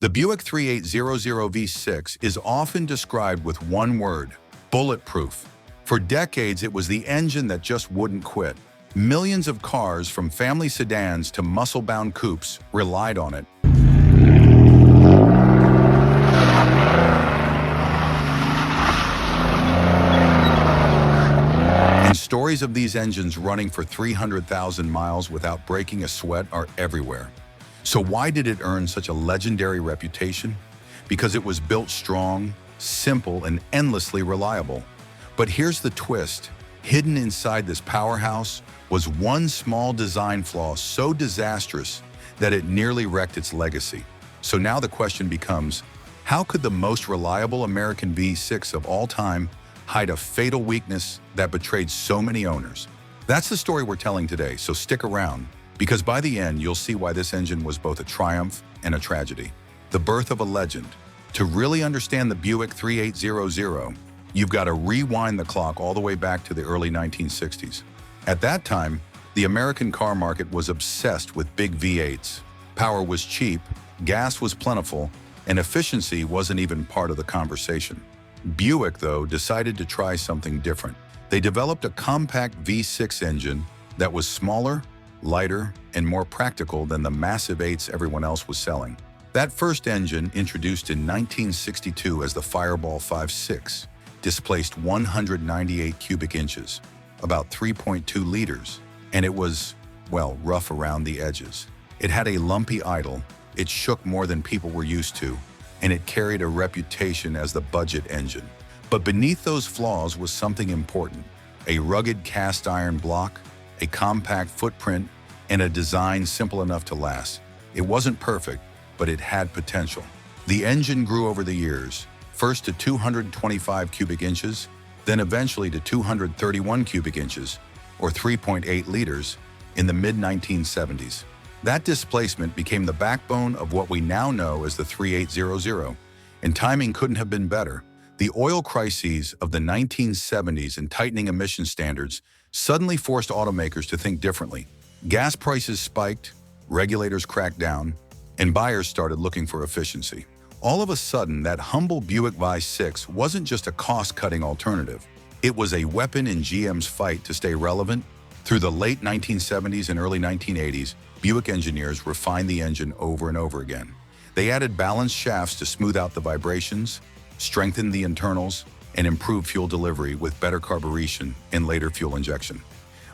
The Buick 3800 V6 is often described with one word: bulletproof. For decades, it was the engine that just wouldn't quit. Millions of cars, from family sedans to muscle-bound coupes, relied on it. And stories of these engines running for 300,000 miles without breaking a sweat are everywhere. So why did it earn such a legendary reputation? Because it was built strong, simple, and endlessly reliable. But here's the twist. Hidden inside this powerhouse was one small design flaw so disastrous that it nearly wrecked its legacy. So now the question becomes, how could the most reliable American V6 of all time hide a fatal weakness that betrayed so many owners? That's the story we're telling today, so stick around, because by the end, you'll see why this engine was both a triumph and a tragedy. The birth of a legend. To really understand the Buick 3800, you've got to rewind the clock all the way back to the early 1960s. At that time, the American car market was obsessed with big V8s. Power was cheap, gas was plentiful, and efficiency wasn't even part of the conversation. Buick, though, decided to try something different. They developed a compact V6 engine that was smaller, lighter, and more practical than the massive 8s everyone else was selling. That first engine, introduced in 1962 as the Fireball 5.6, displaced 198 cubic inches, about 3.2 liters, and it was, well, rough around the edges. It had a lumpy idle, it shook more than people were used to, and it carried a reputation as the budget engine. But beneath those flaws was something important: a rugged cast iron block, a compact footprint, and a design simple enough to last. It wasn't perfect, but it had potential. The engine grew over the years, first to 225 cubic inches, then eventually to 231 cubic inches, or 3.8 liters, in the mid-1970s. That displacement became the backbone of what we now know as the 3800, and timing couldn't have been better. The oil crises of the 1970s and tightening emission standards suddenly forced automakers to think differently. Gas prices spiked, regulators cracked down, and buyers started looking for efficiency. All of a sudden, that humble Buick V6 wasn't just a cost-cutting alternative. It was a weapon in GM's fight to stay relevant. Through the late 1970s and early 1980s, Buick engineers refined the engine over and over again. They added balanced shafts to smooth out the vibrations, strengthened the internals, and improved fuel delivery with better carburation and later fuel injection.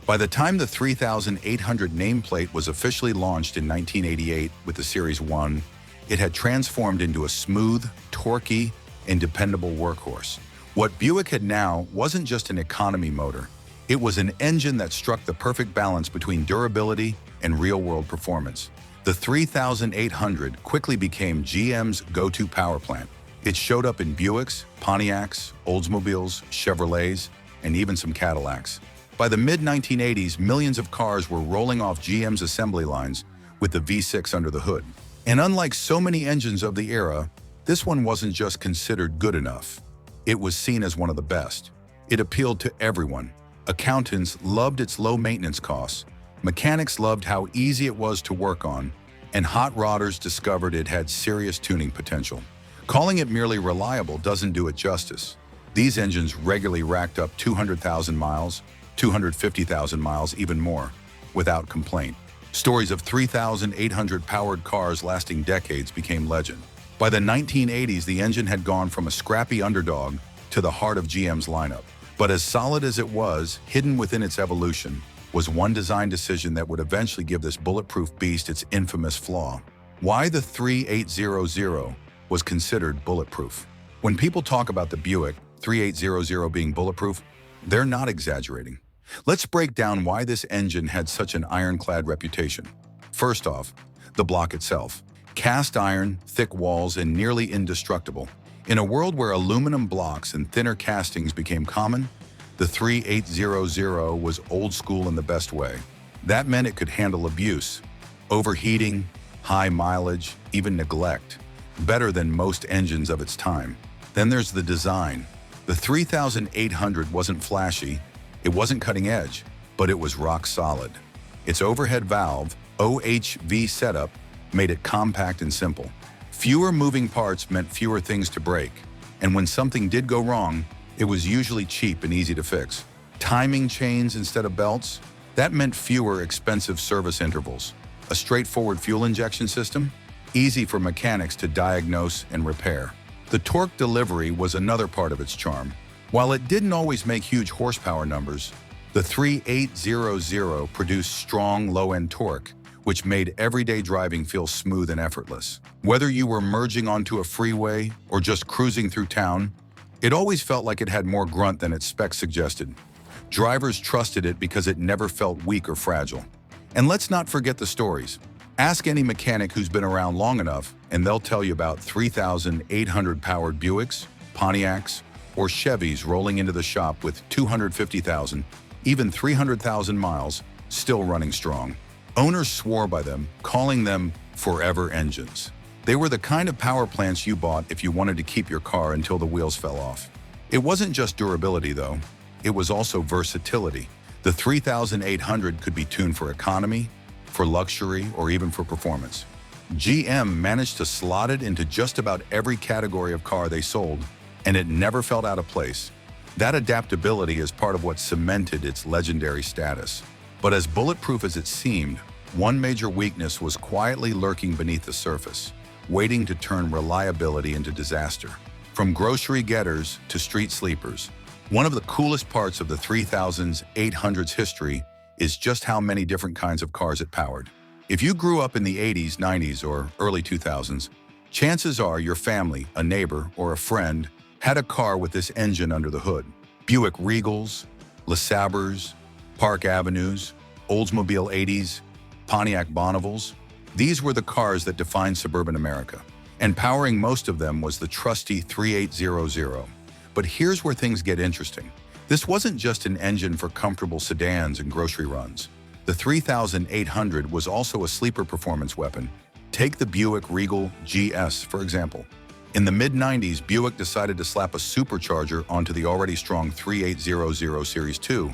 By the time the 3800 nameplate was officially launched in 1988 with the Series 1, it had transformed into a smooth, torquey, and dependable workhorse. What Buick had now wasn't just an economy motor. It was an engine that struck the perfect balance between durability and real-world performance. The 3800 quickly became GM's go-to power plant. It showed up in Buicks, Pontiacs, Oldsmobiles, Chevrolets, and even some Cadillacs. By the mid-1980s, millions of cars were rolling off GM's assembly lines with the V6 under the hood. And unlike so many engines of the era, this one wasn't just considered good enough. It was seen as one of the best. It appealed to everyone. Accountants loved its low maintenance costs, mechanics loved how easy it was to work on, and hot rodders discovered it had serious tuning potential. Calling it merely reliable doesn't do it justice. These engines regularly racked up 200,000 miles, 250,000 miles, even more, without complaint. Stories of 3,800 powered cars lasting decades became legend. By the 1980s, the engine had gone from a scrappy underdog to the heart of GM's lineup. But as solid as it was, hidden within its evolution, was one design decision that would eventually give this bulletproof beast its infamous flaw. Why the 3800 was considered bulletproof. When people talk about the Buick 3800 being bulletproof, they're not exaggerating. Let's break down why this engine had such an ironclad reputation. First off, the block itself. Cast iron, thick walls, and nearly indestructible. In a world where aluminum blocks and thinner castings became common, the 3800 was old school in the best way. That meant it could handle abuse, overheating, high mileage, even neglect, better than most engines of its time. Then there's the design. The 3800 wasn't flashy, it wasn't cutting edge, but it was rock solid. Its overhead valve, OHV setup, made it compact and simple. Fewer moving parts meant fewer things to break, and when something did go wrong, it was usually cheap and easy to fix. Timing chains instead of belts? That meant fewer expensive service intervals. A straightforward fuel injection system? Easy for mechanics to diagnose and repair. The torque delivery was another part of its charm. While it didn't always make huge horsepower numbers, the 3800 produced strong low-end torque, which made everyday driving feel smooth and effortless. Whether you were merging onto a freeway or just cruising through town, it always felt like it had more grunt than its specs suggested. Drivers trusted it because it never felt weak or fragile. And let's not forget the stories. Ask any mechanic who's been around long enough, and they'll tell you about 3,800-powered Buicks, Pontiacs, or Chevys rolling into the shop with 250,000, even 300,000 miles, still running strong. Owners swore by them, calling them forever engines. They were the kind of power plants you bought if you wanted to keep your car until the wheels fell off. It wasn't just durability, though. It was also versatility. The 3800 could be tuned for economy, for luxury, or even for performance. GM managed to slot it into just about every category of car they sold, and it never felt out of place. That adaptability is part of what cemented its legendary status. But as bulletproof as it seemed, one major weakness was quietly lurking beneath the surface, waiting to turn reliability into disaster. From grocery getters to street sleepers, one of the coolest parts of the 3800's history is just how many different kinds of cars it powered. If you grew up in the 80s, 90s, or early 2000s, chances are your family, a neighbor, or a friend had a car with this engine under the hood. Buick Regals, LeSabres, Park Avenues, Oldsmobile 80s, Pontiac Bonnevils. These were the cars that defined suburban America. And powering most of them was the trusty 3800. But here's where things get interesting. This wasn't just an engine for comfortable sedans and grocery runs. The 3800 was also a sleeper performance weapon. Take the Buick Regal GS, for example. In the mid-90s, Buick decided to slap a supercharger onto the already strong 3800 Series 2,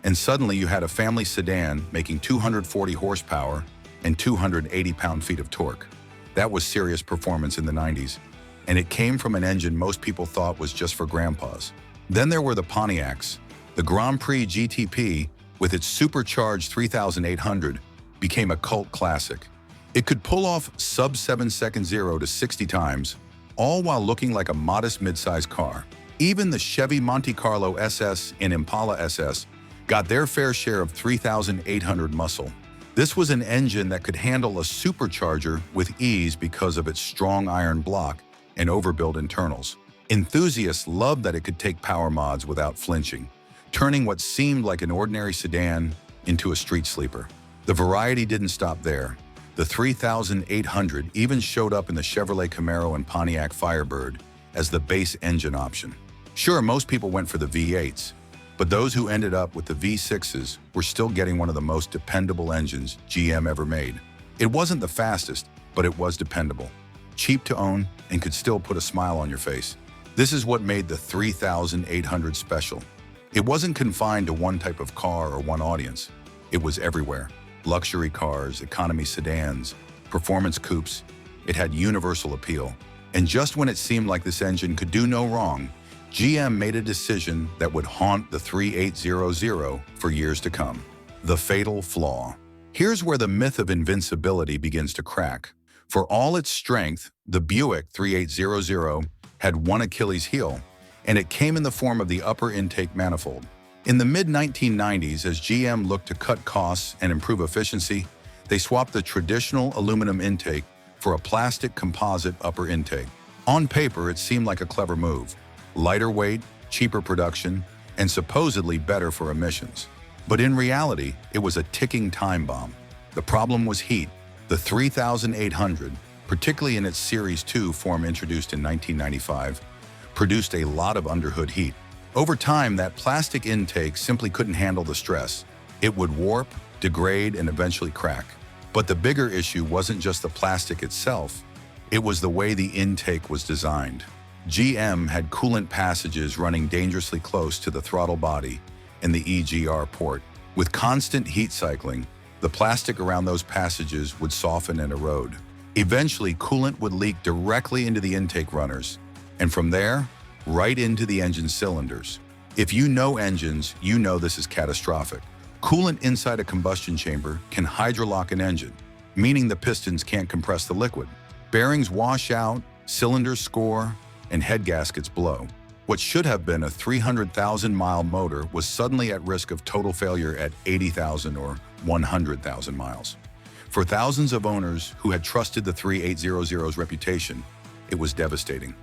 and suddenly you had a family sedan making 240 horsepower and 280 pound-feet of torque. That was serious performance in the 90s, and it came from an engine most people thought was just for grandpas. Then there were the Pontiacs. The Grand Prix GTP, with its supercharged 3800, became a cult classic. It could pull off sub-7-second 0 to 60 times, all while looking like a modest mid-size car. Even the Chevy Monte Carlo SS and Impala SS got their fair share of 3800 muscle. This was an engine that could handle a supercharger with ease because of its strong iron block and overbuilt internals. Enthusiasts loved that it could take power mods without flinching, turning what seemed like an ordinary sedan into a street sleeper. The variety didn't stop there. The 3800 even showed up in the Chevrolet Camaro and Pontiac Firebird as the base engine option. Sure, most people went for the V8s, but those who ended up with the V6s were still getting one of the most dependable engines GM ever made. It wasn't the fastest, but it was dependable, cheap to own, and could still put a smile on your face. This is what made the 3800 special. It wasn't confined to one type of car or one audience. It was everywhere. Luxury cars, economy sedans, performance coupes. It had universal appeal. And just when it seemed like this engine could do no wrong, GM made a decision that would haunt the 3800 for years to come. The fatal flaw. Here's where the myth of invincibility begins to crack. For all its strength, the Buick 3800 had one Achilles heel, and it came in the form of the upper intake manifold. In the mid-1990s, as GM looked to cut costs and improve efficiency, they swapped the traditional aluminum intake for a plastic composite upper intake. On paper, it seemed like a clever move. Lighter weight, cheaper production, and supposedly better for emissions. But in reality, it was a ticking time bomb. The problem was heat. The 3800, particularly in its Series 2 form introduced in 1995, produced a lot of underhood heat. Over time, that plastic intake simply couldn't handle the stress. It would warp, degrade, and eventually crack. But the bigger issue wasn't just the plastic itself, it was the way the intake was designed. GM had coolant passages running dangerously close to the throttle body and the EGR port. With constant heat cycling, the plastic around those passages would soften and erode. Eventually, coolant would leak directly into the intake runners, and from there, right into the engine cylinders. If you know engines, you know this is catastrophic. Coolant inside a combustion chamber can hydrolock an engine, meaning the pistons can't compress the liquid. Bearings wash out, cylinders score, and head gaskets blow. What should have been a 300,000-mile motor was suddenly at risk of total failure at 80,000 or 100,000 miles. For thousands of owners who had trusted the 3800's reputation, it was devastating.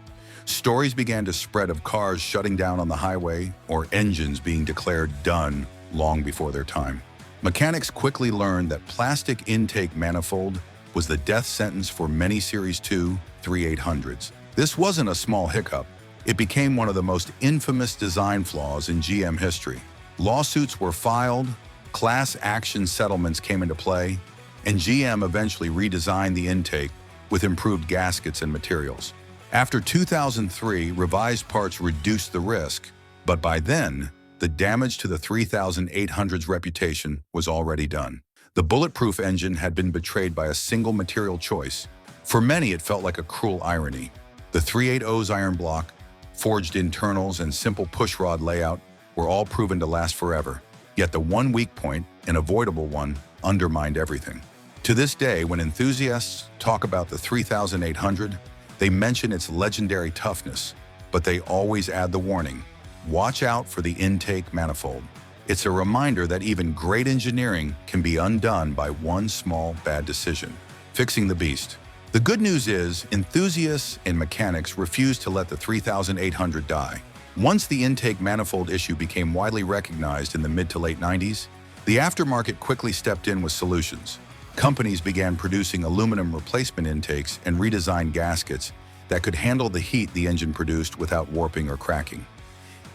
Stories began to spread of cars shutting down on the highway or engines being declared done long before their time. Mechanics quickly learned that plastic intake manifold was the death sentence for many Series 2 3800s. This wasn't a small hiccup. It became one of the most infamous design flaws in GM history. Lawsuits were filed, class action settlements came into play, and GM eventually redesigned the intake with improved gaskets and materials. After 2003, revised parts reduced the risk, but by then, the damage to the 3800's reputation was already done. The bulletproof engine had been betrayed by a single material choice. For many, it felt like a cruel irony. The 380's iron block, forged internals, and simple pushrod layout were all proven to last forever. Yet the one weak point, an avoidable one, undermined everything. To this day, when enthusiasts talk about the 3800, they mention its legendary toughness, but they always add the warning: watch out for the intake manifold. It's a reminder that even great engineering can be undone by one small bad decision. Fixing the beast. The good news is, enthusiasts and mechanics refused to let the 3800 die. Once the intake manifold issue became widely recognized in the mid to late 90s, the aftermarket quickly stepped in with solutions. Companies began producing aluminum replacement intakes and redesigned gaskets that could handle the heat the engine produced without warping or cracking.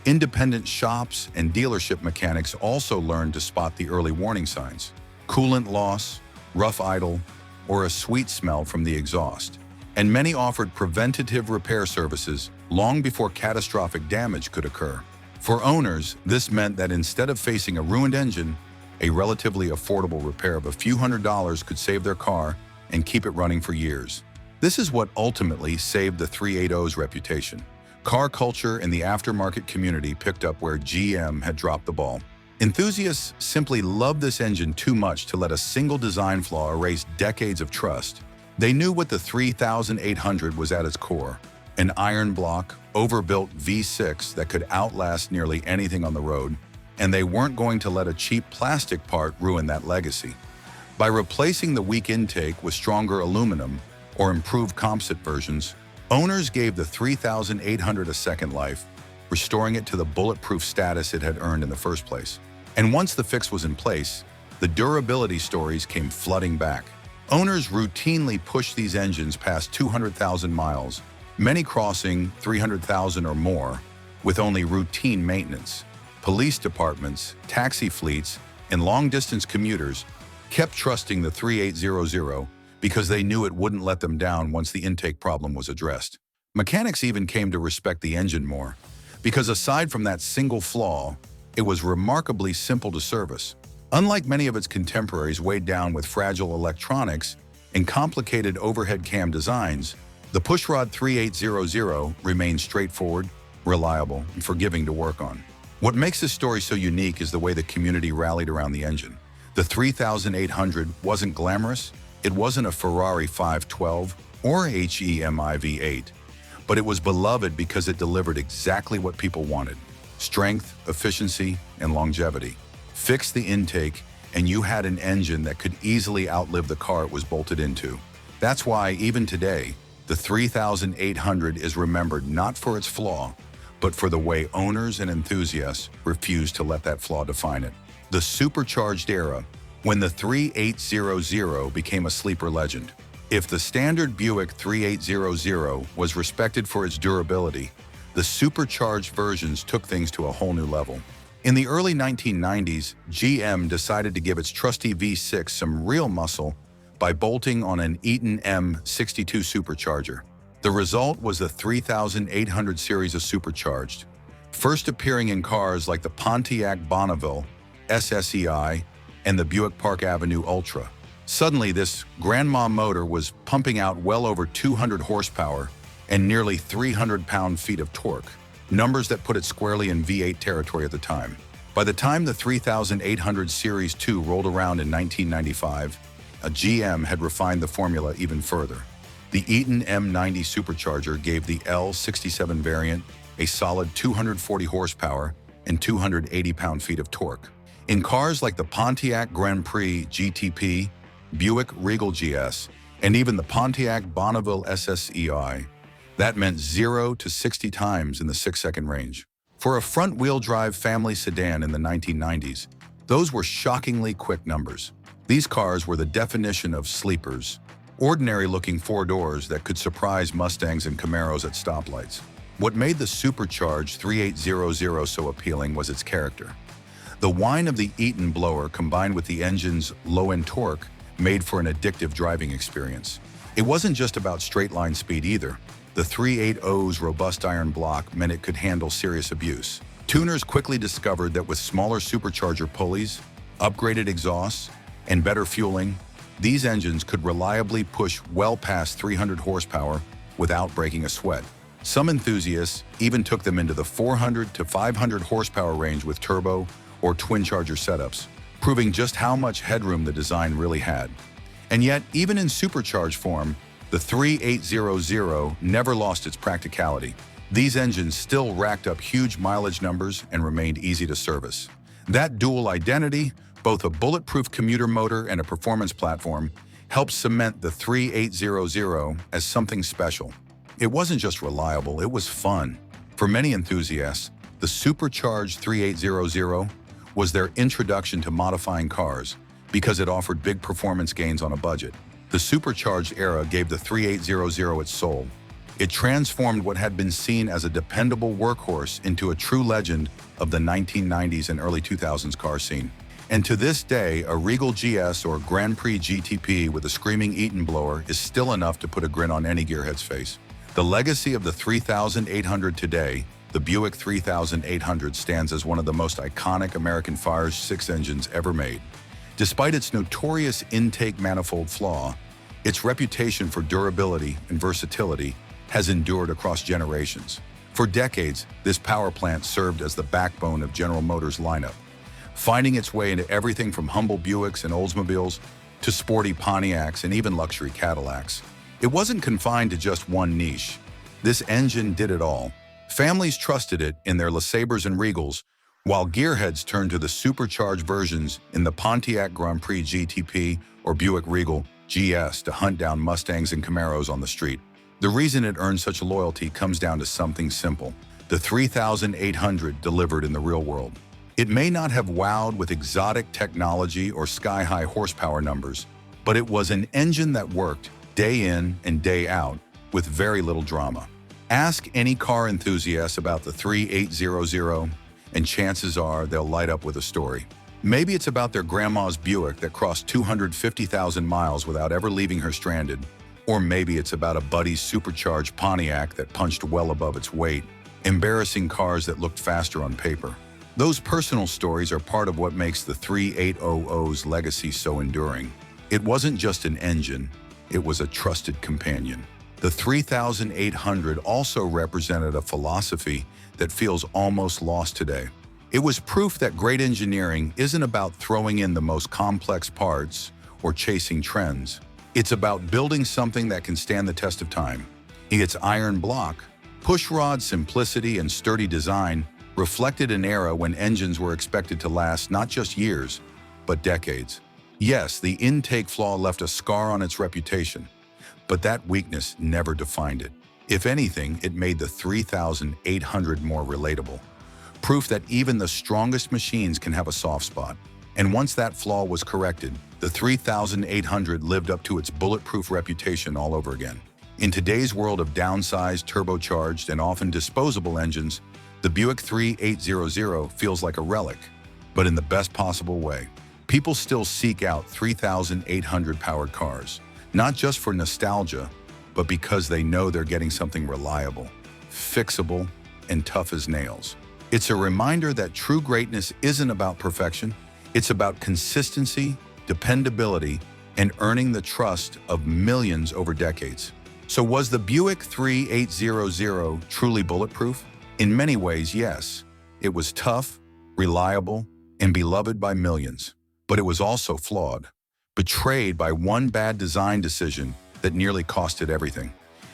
Independent shops and dealership mechanics also learned to spot the early warning signs: coolant loss, rough idle, or a sweet smell from the exhaust. And many offered preventative repair services long before catastrophic damage could occur. For owners, this meant that instead of facing a ruined engine, a relatively affordable repair of a few $100s could save their car and keep it running for years. This is what ultimately saved the 380's reputation. Car culture and the aftermarket community picked up where GM had dropped the ball. Enthusiasts simply loved this engine too much to let a single design flaw erase decades of trust. They knew what the 3800 was at its core: an iron block, overbuilt V6 that could outlast nearly anything on the road, and they weren't going to let a cheap plastic part ruin that legacy. By replacing the weak intake with stronger aluminum or improved composite versions, owners gave the 3800 a second life, restoring it to the bulletproof status it had earned in the first place. And once the fix was in place, the durability stories came flooding back. Owners routinely pushed these engines past 200,000 miles, many crossing 300,000 or more, with only routine maintenance. Police departments, taxi fleets, and long-distance commuters kept trusting the 3800 because they knew it wouldn't let them down once the intake problem was addressed. Mechanics even came to respect the engine more, because aside from that single flaw, it was remarkably simple to service. Unlike many of its contemporaries weighed down with fragile electronics and complicated overhead cam designs, the pushrod 3800 remained straightforward, reliable, and forgiving to work on. What makes this story so unique is the way the community rallied around the engine. The 3800 wasn't glamorous, it wasn't a Ferrari 512 or HEMI V8, but it was beloved because it delivered exactly what people wanted: strength, efficiency, and longevity. Fix the intake, and you had an engine that could easily outlive the car it was bolted into. That's why, even today, the 3800 is remembered not for its flaw, but for the way owners and enthusiasts refused to let that flaw define it. The supercharged era, when the 3800 became a sleeper legend. If the standard Buick 3800 was respected for its durability, the supercharged versions took things to a whole new level. In the early 1990s, GM decided to give its trusty V6 some real muscle by bolting on an Eaton M62 supercharger. The result was the 3800 series of supercharged, first appearing in cars like the Pontiac Bonneville SSEI and the Buick Park Avenue Ultra. Suddenly, this grandma motor was pumping out well over 200 horsepower and nearly 300 pound-feet of torque, numbers that put it squarely in V8 territory at the time. By the time the 3800 Series 2 rolled around in 1995, a GM had refined the formula even further. The Eaton M90 supercharger gave the L67 variant a solid 240 horsepower and 280 pound-feet of torque. In cars like the Pontiac Grand Prix GTP, Buick Regal GS, and even the Pontiac Bonneville SSEI, that meant 0 to 60 times in the 6-second range. For a front-wheel drive family sedan in the 1990s, those were shockingly quick numbers. These cars were the definition of sleepers, ordinary-looking four doors that could surprise Mustangs and Camaros at stoplights. What made the supercharged 3800 so appealing was its character. The whine of the Eaton blower combined with the engine's low-end torque made for an addictive driving experience. It wasn't just about straight-line speed either. The 380's robust iron block meant it could handle serious abuse. Tuners quickly discovered that with smaller supercharger pulleys, upgraded exhausts, and better fueling, these engines could reliably push well past 300 horsepower without breaking a sweat. Some enthusiasts even took them into the 400 to 500 horsepower range with turbo or twin-charger setups, proving just how much headroom the design really had. And yet, even in supercharged form, the 3800 never lost its practicality. These engines still racked up huge mileage numbers and remained easy to service. That dual identity, both a bulletproof commuter motor and a performance platform, helped cement the 3800 as something special. It wasn't just reliable, it was fun. For many enthusiasts, the supercharged 3800 was their introduction to modifying cars because it offered big performance gains on a budget. The supercharged era gave the 3800 its soul. It transformed what had been seen as a dependable workhorse into a true legend of the 1990s and early 2000s car scene. And to this day, a Regal GS or Grand Prix GTP with a screaming Eaton blower is still enough to put a grin on any gearhead's face. The legacy of the 3800 today, the Buick 3800, stands as one of the most iconic American Fire 6 engines ever made. Despite its notorious intake manifold flaw, its reputation for durability and versatility has endured across generations. For decades, this power plant served as the backbone of General Motors' lineup, finding its way into everything from humble Buicks and Oldsmobiles to sporty Pontiacs and even luxury Cadillacs. It wasn't confined to just one niche. This engine did it all. Families trusted it in their LeSabres and Regals, while gearheads turned to the supercharged versions in the Pontiac Grand Prix GTP or Buick Regal GS to hunt down Mustangs and Camaros on the street. The reason it earned such loyalty comes down to something simple: the 3800 delivered in the real world. It may not have wowed with exotic technology or sky-high horsepower numbers, but it was an engine that worked day in and day out with very little drama. Ask any car enthusiast about the 3800, and chances are they'll light up with a story. Maybe it's about their grandma's Buick that crossed 250,000 miles without ever leaving her stranded, or maybe it's about a buddy's supercharged Pontiac that punched well above its weight, embarrassing cars that looked faster on paper. Those personal stories are part of what makes the 3800's legacy so enduring. It wasn't just an engine, it was a trusted companion. The 3800 also represented a philosophy that feels almost lost today. It was proof that great engineering isn't about throwing in the most complex parts or chasing trends. It's about building something that can stand the test of time. Its iron block, pushrod simplicity, and sturdy design reflected an era when engines were expected to last not just years, but decades. Yes, the intake flaw left a scar on its reputation, but that weakness never defined it. If anything, it made the 3800 more relatable. Proof that even the strongest machines can have a soft spot. And once that flaw was corrected, the 3800 lived up to its bulletproof reputation all over again. In today's world of downsized, turbocharged, and often disposable engines, the Buick 3800 feels like a relic, but in the best possible way. People still seek out 3800-powered cars, not just for nostalgia, but because they know they're getting something reliable, fixable, and tough as nails. It's a reminder that true greatness isn't about perfection, it's about consistency, dependability, and earning the trust of millions over decades. So was the Buick 3800 truly bulletproof? In many ways, yes. It was tough, reliable, and beloved by millions. But it was also flawed, betrayed by one bad design decision that nearly cost it everything.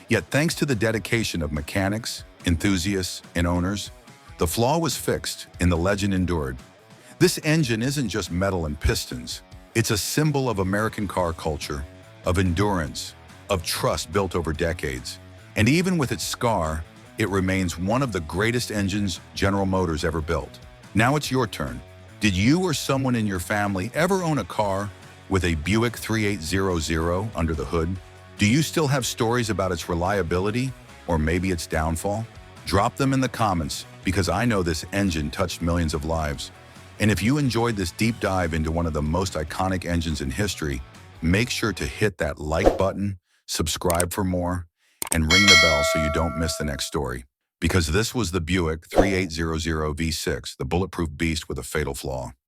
Yet thanks to the dedication of mechanics, enthusiasts, and owners, the flaw was fixed and the legend endured. This engine isn't just metal and pistons. It's a symbol of American car culture, of endurance, of trust built over decades. And even with its scar, it remains one of the greatest engines General Motors ever built. Now it's your turn. Did you or someone in your family ever own a car with a Buick 3800 under the hood? Do you still have stories about its reliability or maybe its downfall? Drop them in the comments because I know this engine touched millions of lives. And if you enjoyed this deep dive into one of the most iconic engines in history, make sure to hit that like button, subscribe for more, and ring the bell so you don't miss the next story. Because this was the Buick 3800 V6, the bulletproof beast with a fatal flaw.